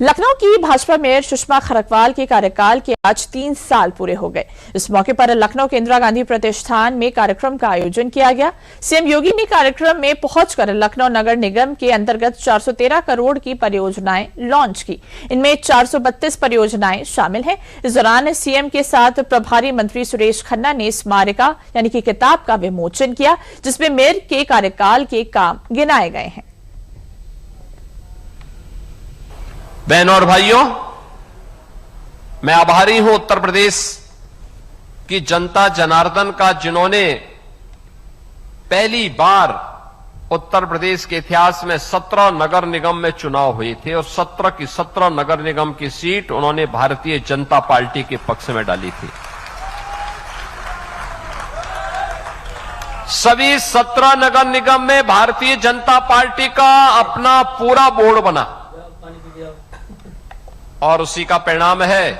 लखनऊ की भाजपा मेयर सुषमा खरकवाल के कार्यकाल के आज 3 साल पूरे हो गए। इस मौके पर लखनऊ के इंदिरा गांधी प्रतिष्ठान में कार्यक्रम का आयोजन किया गया। सीएम योगी ने कार्यक्रम में पहुंचकर लखनऊ नगर निगम के अंतर्गत 413 करोड़ की परियोजनाएं लॉन्च की। इनमें 432 परियोजनाएं शामिल हैं। इस दौरान सीएम के साथ प्रभारी मंत्री सुरेश खन्ना ने स्मारिका यानी कि किताब का विमोचन किया, जिसमें मेयर के कार्यकाल के काम गिनाए गए हैं। बहनों और भाइयों, मैं आभारी हूं उत्तर प्रदेश की जनता जनार्दन का, जिन्होंने पहली बार उत्तर प्रदेश के इतिहास में 17 नगर निगम में चुनाव हुए थे और 17 की 17 नगर निगम की सीट उन्होंने भारतीय जनता पार्टी के पक्ष में डाली थी। सभी 17 नगर निगम में भारतीय जनता पार्टी का अपना पूरा बोर्ड बना और उसी का परिणाम है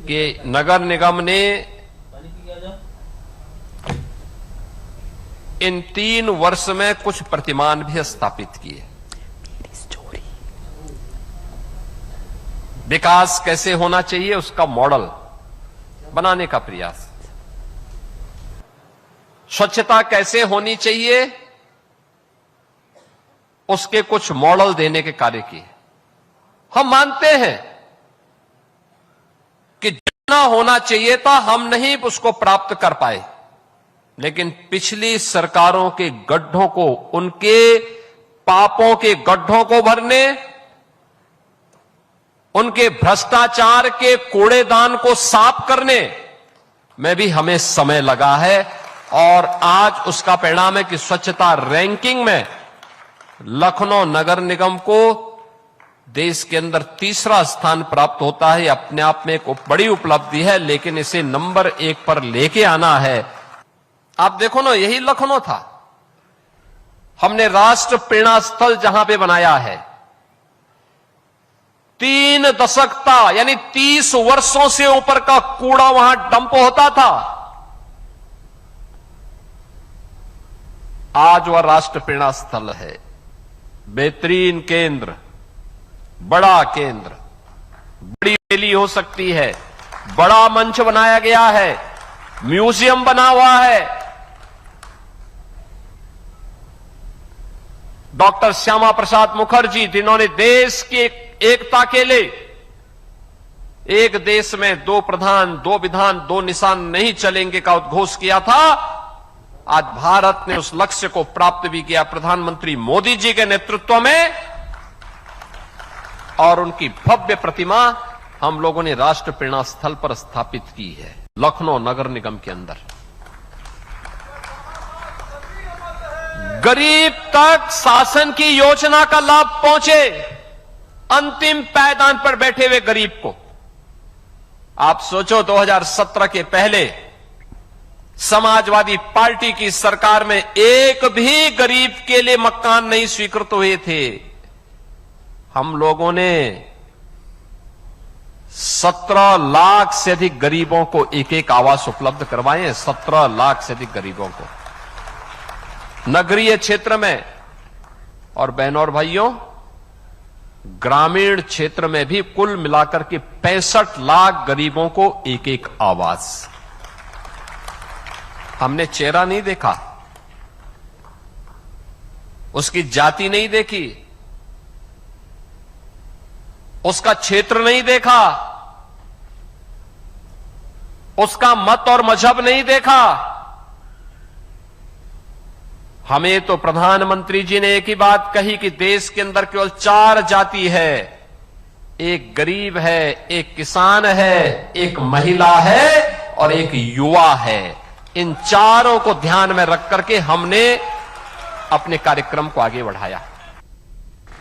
कि नगर निगम ने इन 3 वर्ष में कुछ प्रतिमान भी स्थापित किए। विकास कैसे होना चाहिए उसका मॉडल बनाने का प्रयास, स्वच्छता कैसे होनी चाहिए उसके कुछ मॉडल देने के कार्य किए। हम मानते हैं कि जितना होना चाहिए था हम नहीं उसको प्राप्त कर पाए, लेकिन पिछली सरकारों के गड्ढों को, उनके पापों के गड्ढों को भरने, उनके भ्रष्टाचार के कूड़ेदान को साफ करने में भी हमें समय लगा है। और आज उसका परिणाम है कि स्वच्छता रैंकिंग में लखनऊ नगर निगम को देश के अंदर 3रा स्थान प्राप्त होता है। अपने आप में एक बड़ी उपलब्धि है, लेकिन इसे नंबर 1 पर लेके आना है। आप देखो ना, यही लखनऊ था। हमने राष्ट्र प्रेरणा स्थल जहां पे बनाया है, 3 दशक था, यानी 30 वर्षों से ऊपर का कूड़ा वहां डंप होता था। आज वह राष्ट्र प्रेरणा स्थल है। बेहतरीन केंद्र, बड़ा केंद्र, बड़ी रैली हो सकती है, बड़ा मंच बनाया गया है, म्यूजियम बना हुआ है। डॉक्टर श्यामा प्रसाद मुखर्जी, जिन्होंने देश की एकता के लिए एक देश में 2 प्रधान 2 विधान 2 निशान नहीं चलेंगे का उद्घोष किया था, आज भारत ने उस लक्ष्य को प्राप्त भी किया प्रधानमंत्री मोदी जी के नेतृत्व में। और उनकी भव्य प्रतिमा हम लोगों ने राष्ट्र प्रेरणा स्थल पर स्थापित की है, लखनऊ नगर निगम के अंदर। गरीब तक शासन की योजना का लाभ पहुंचे, अंतिम पायदान पर बैठे हुए गरीब को। आप सोचो, 2017 के पहले समाजवादी पार्टी की सरकार में एक भी गरीब के लिए मकान नहीं स्वीकृत हुए थे। हम लोगों ने 17 लाख से अधिक गरीबों को एक आवास उपलब्ध करवाए हैं। 17 लाख से अधिक गरीबों को नगरीय क्षेत्र में, और बहनों और भाइयों, ग्रामीण क्षेत्र में भी कुल मिलाकर के 65 लाख गरीबों को एक आवास। हमने चेहरा नहीं देखा, उसकी जाति नहीं देखी, उसका क्षेत्र नहीं देखा, उसका मत और मजहब नहीं देखा। हमें तो प्रधानमंत्री जी ने एक ही बात कही कि देश के अंदर केवल 4 जाति है, एक गरीब है, एक किसान है, एक महिला है और एक युवा है। इन चारों को ध्यान में रख करके हमने अपने कार्यक्रम को आगे बढ़ाया।